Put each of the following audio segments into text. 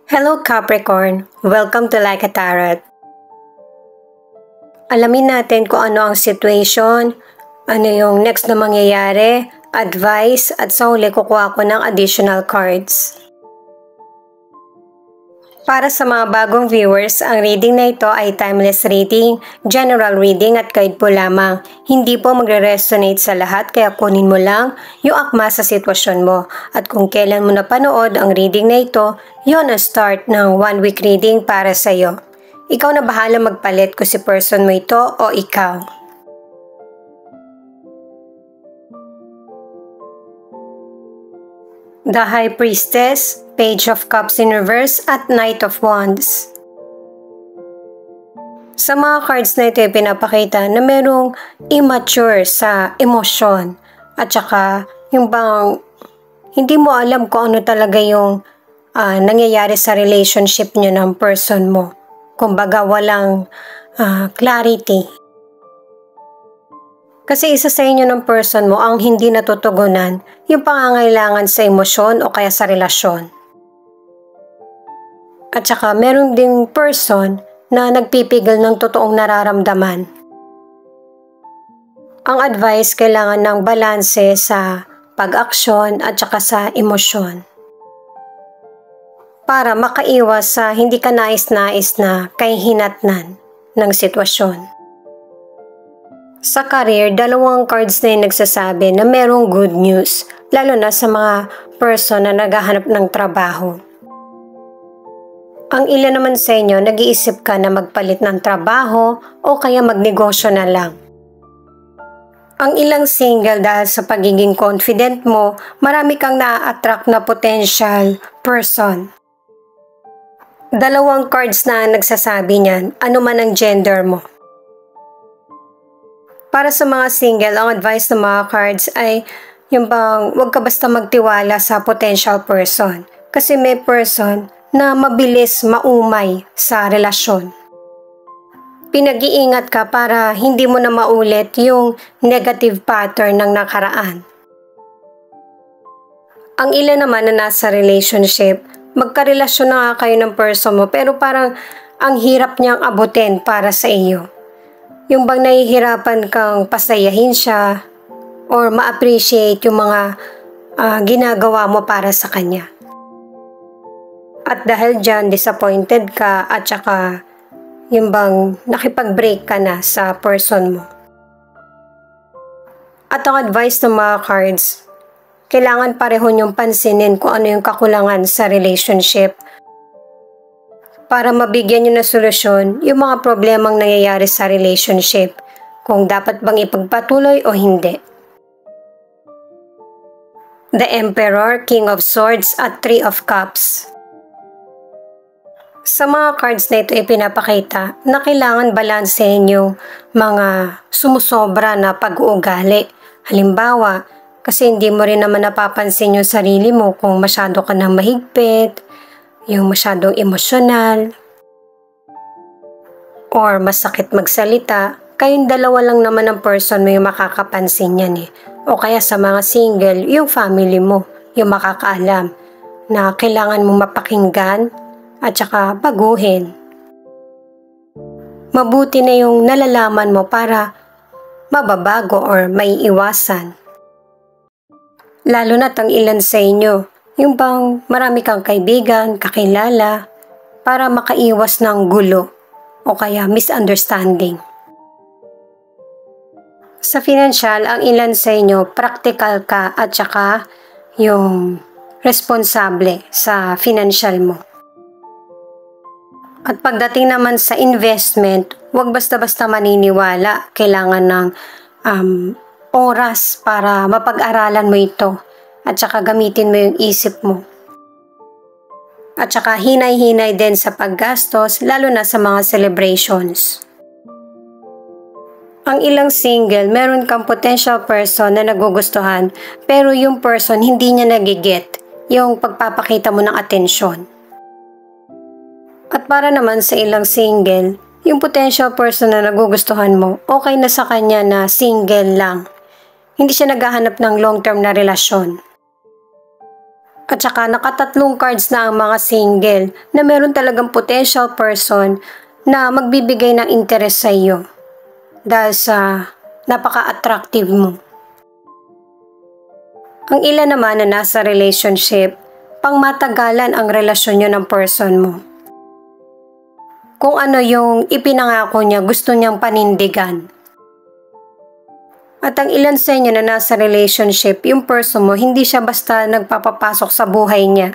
Hello Capricorn! Welcome to Like a Tarot. Alamin natin kung ano ang situation, ano yung next na mangyayari, advice, at sa huli kukuha ko ng additional cards. Para sa mga bagong viewers, ang reading na ito ay timeless reading, general reading at guide po lamang. Hindi po magre-resonate sa lahat kaya kunin mo lang yung akma sa sitwasyon mo. At kung kailan mo napanood ang reading na ito, yun ang start ng 1 week reading para sa iyo. Ikaw na bahala magpalit kung si person mo ito o ikaw. The High Priestess, Page of Cups in Reverse at Knight of Wands. Sa mga cards na ito ay pinapakita na merong immature sa emosyon at saka yung bang hindi mo alam kung ano talaga yung nangyayari sa relationship niyo ng person mo. Kumbaga walang clarity. Kasi isa sa inyo ng person mo ang hindi natutugunan yung pangangailangan sa emosyon o kaya sa relasyon. At saka meron ding person na nagpipigil ng totoong nararamdaman. Ang advice kailangan ng balanse sa pag-aksyon at saka sa emosyon. Para makaiwas sa hindi ka nais-nais na kahihinatnan ng sitwasyon. Sa career, dalawang cards na yung nagsasabi na merong good news, lalo na sa mga person na naghahanap ng trabaho. Ang ilan naman sa inyo, nag-iisip ka na magpalit ng trabaho o kaya magnegosyo na lang. Ang ilang single dahil sa pagiging confident mo, marami kang na-attract na potential person. Dalawang cards na nagsasabi niyan, ano man ang gender mo. Para sa mga single, ang advice ng mga cards ay yung bang huwag ka basta magtiwala sa potential person. Kasi may person na mabilis maumay sa relasyon. Pinag-iingat ka para hindi mo na maulit yung negative pattern ng nakaraan. Ang ilan naman na nasa relationship, magkarelasyon na nga kayo ng person mo pero parang ang hirap niyang abutin para sa iyo. Yung bang nahihirapan kang pasayahin siya or ma-appreciate yung mga ginagawa mo para sa kanya. At dahil dyan, disappointed ka at saka yung bang nakipag-break ka na sa person mo. At ang advice ng mga cards, kailangan pareho niyong pansinin kung ano yung kakulangan sa relationship para mabigyan niyo ng solusyon yung mga problemang nangyayari sa relationship, kung dapat bang ipagpatuloy o hindi. The Emperor, King of Swords at Three of Cups. Sa mga cards na ito ay pinapakita na kailangan balansehin yung mga sumusobra na pag-uugali. Halimbawa, kasi hindi mo rin naman napapansin yung sarili mo kung masyado ka nang mahigpit, yung masyadong emosyonal, or masakit magsalita, kayong dalawa lang naman ang person mo yung makakapansin yan eh. O kaya sa mga single, yung family mo, yung makakaalam na kailangan mong mapakinggan at saka baguhin. Mabuti na yung nalalaman mo para mababago or may iwasan. Lalo na't ang ilan sa inyo, yung bang marami kang kaibigan, kakilala, para makaiwas ng gulo o kaya misunderstanding. Sa financial, ang ilan sa inyo, practical ka at saka yung responsable sa financial mo. At pagdating naman sa investment, huwag basta-basta maniniwala. Kailangan ng oras para mapag-aralan mo ito. At saka gamitin mo yung isip mo. At saka hinay-hinay din sa paggastos, lalo na sa mga celebrations. Ang ilang single, meron kang potential person na nagugustuhan, pero yung person hindi niya nagiget yung pagpapakita mo ng atensyon. At para naman sa ilang single, yung potential person na nagugustuhan mo, okay na sa kanya na single lang. Hindi siya naghahanap ng long-term na relasyon. At saka nakatatlong cards na ang mga single na meron talagang potential person na magbibigay ng interest sa iyo dahil sa napaka-attractive mo. Ang ilan naman na nasa relationship, pangmatagalan ang relasyon nyo ng person mo. Kung ano yung ipinangako niya, gusto niyang panindigan. At ang ilan sa inyo na nasa relationship, yung person mo, hindi siya basta nagpapapasok sa buhay niya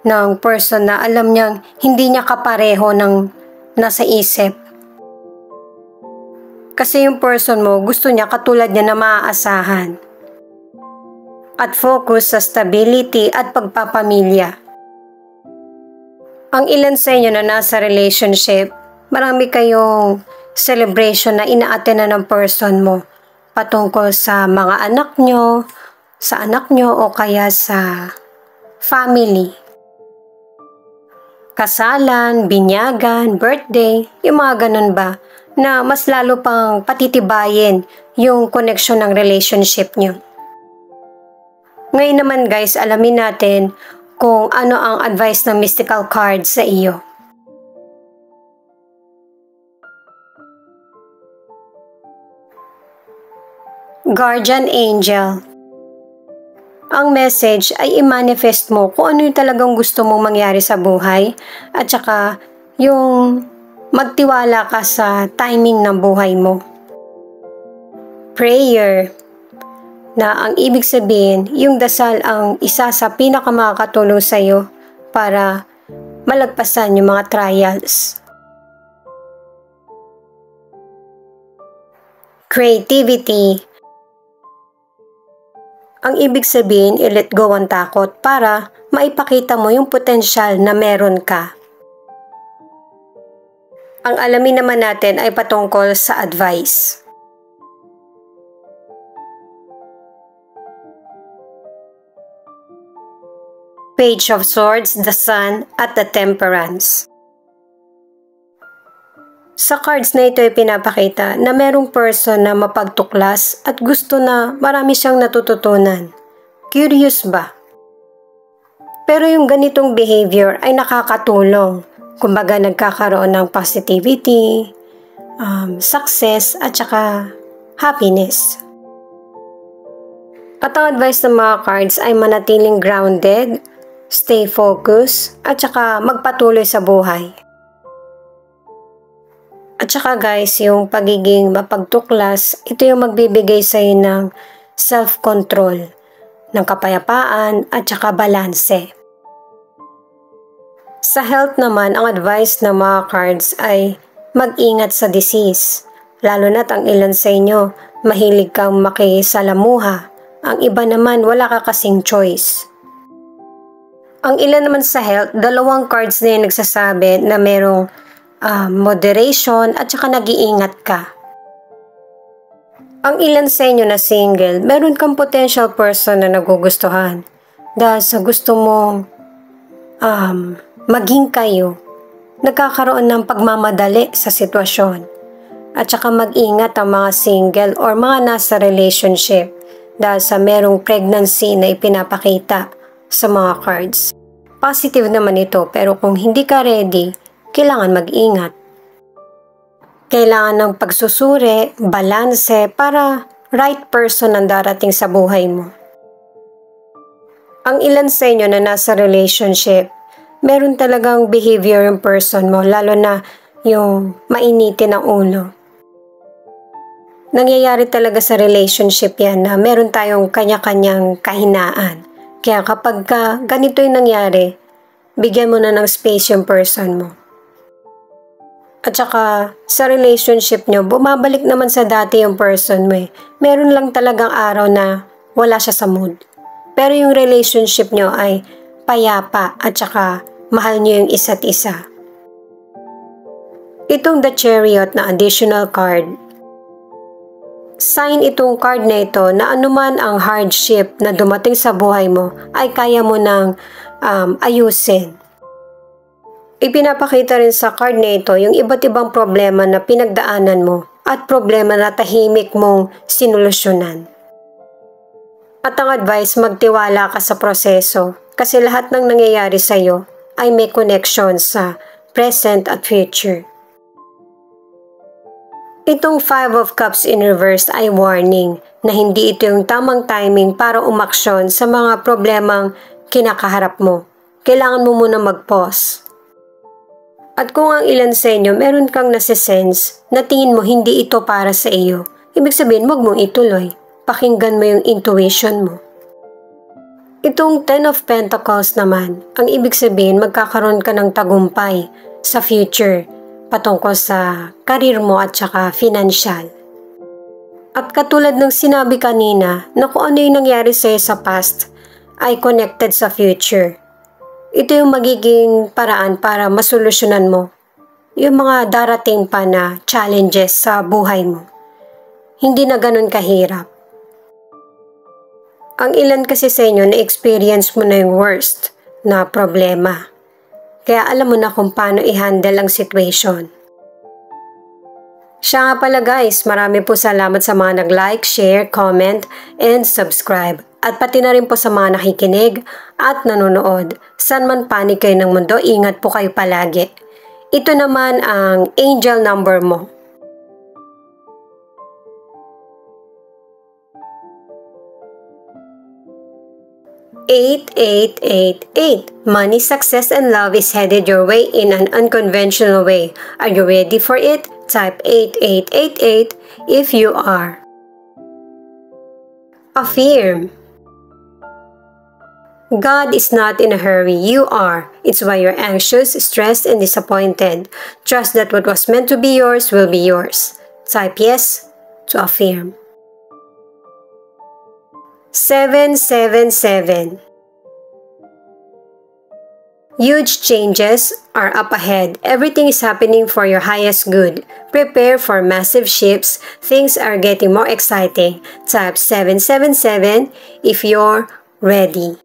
ng person na alam niyang hindi niya kapareho ng nasa isip. Kasi yung person mo, gusto niya katulad niya na maaasahan. At focus sa stability at pagpapamilya. Ang ilan sa inyo na nasa relationship, marami kayong celebration na ina-attend ng person mo patungkol sa mga anak nyo, sa anak nyo o kaya sa family. Kasalan, binyagan, birthday, yung mga ganun ba, na mas lalo pang patitibayin yung connection ng relationship nyo. Ngayon naman guys, alamin natin kung ano ang advice ng mystical card sa iyo. Guardian Angel. Ang message ay i-manifest mo kung ano yung talagang gusto mong mangyari sa buhay at saka yung magtiwala ka sa timing ng buhay mo. Prayer. Na ang ibig sabihin, yung dasal ang isa sa pinakamakakatulong sa iyo para malagpasan yung mga trials. Creativity. Ang ibig sabihin, i-let go ang takot para maipakita mo yung potensyal na meron ka. Ang alamin naman natin ay patungkol sa advice. Page of Swords, the Sun, at the Temperance. Sa cards na ito ay pinapakita na merong person na mapagtuklas at gusto na marami siyang natututunan. Curious ba? Pero yung ganitong behavior ay nakakatulong. Kumbaga nagkakaroon ng positivity, success at saka happiness. At ang advice ng mga cards ay manatiling grounded, stay focused at saka magpatuloy sa buhay. At saka guys, yung pagiging mapagtuklas, ito yung magbibigay sa iyo ng self-control, ng kapayapaan at saka balanse. Sa health naman, ang advice ng mga cards ay mag-ingat sa disease. Lalo na't ang ilan sa inyo, mahilig kang makisalamuha. Ang iba naman, wala ka kasing choice. Ang ilan naman sa health, dalawang cards na yung nagsasabi na merong moderation at saka nag-iingat ka. Ang ilan sa inyo na single, meron kang potential person na nagugustuhan dahil sa gusto mong maging kayo, nagkakaroon ng pagmamadali sa sitwasyon. At saka mag-ingat ang mga single or mga nasa relationship dahil sa merong pregnancy na ipinapakita sa mga cards. Positive naman ito pero kung hindi ka ready, kailangan mag-ingat. Kailangan ng pagsusuri, balanse para right person ang darating sa buhay mo. Ang ilan sa inyo na nasa relationship, meron talagang behavior yung person mo, lalo na yung mainitin ang ulo. Nangyayari talaga sa relationship yan na meron tayong kanya-kanyang kahinaan. Kaya kapag ganito yung nangyari, bigyan mo na ng space yung person mo. At saka sa relationship nyo, bumabalik naman sa dati yung person mo eh. Meron lang talagang araw na wala siya sa mood. Pero yung relationship nyo ay payapa at saka mahal nyo yung isa't isa. Itong The Chariot na additional card, sign itong card na ito na anuman ang hardship na dumating sa buhay mo ay kaya mo nang ayusin. Ipinapakita rin sa card na ito yung iba't ibang problema na pinagdaanan mo at problema na tahimik mong sinulusyonan. At ang advice, magtiwala ka sa proseso Kasi lahat ng nangyayari sa'yo ay may connection sa present at future. Itong Five of Cups in reverse ay warning na hindi ito yung tamang timing para umaksyon sa mga problemang kinakaharap mo. Kailangan mo muna mag-pause. At kung ang ilan sa inyo meron kang nasisense na tingin mo hindi ito para sa iyo, ibig sabihin huwag mong ituloy. Pakinggan mo yung intuition mo. Itong Ten of Pentacles naman, ang ibig sabihin magkakaroon ka ng tagumpay sa future patungkol sa karir mo at saka financial. At katulad ng sinabi kanina na kung ano yung nangyari sa'yo sa past ay connected sa future. Ito yung magiging paraan para masolusyonan mo yung mga darating pa na challenges sa buhay mo. Hindi na ganun kahirap. Ang ilan kasi sa inyo na-experience mo na yung worst na problema. Kaya alam mo na kung paano i-handle ang situation. Siya nga pala guys, marami po salamat sa mga nag-like, share, comment, and subscribe. At pati na rin po sa mga nakikinig at nanonood. San man panig kayo ng mundo, ingat po kayo palagi. Ito naman ang angel number mo. 8888. Money, success, and love is headed your way in an unconventional way. Are you ready for it? Type 8888 if you are. Affirm. God is not in a hurry, you are. It's why you're anxious, stressed, and disappointed. Trust that what was meant to be yours will be yours. Type yes to affirm. 777. Huge changes are up ahead. Everything is happening for your highest good. Prepare for massive shifts. Things are getting more exciting. Type 777 if you're ready.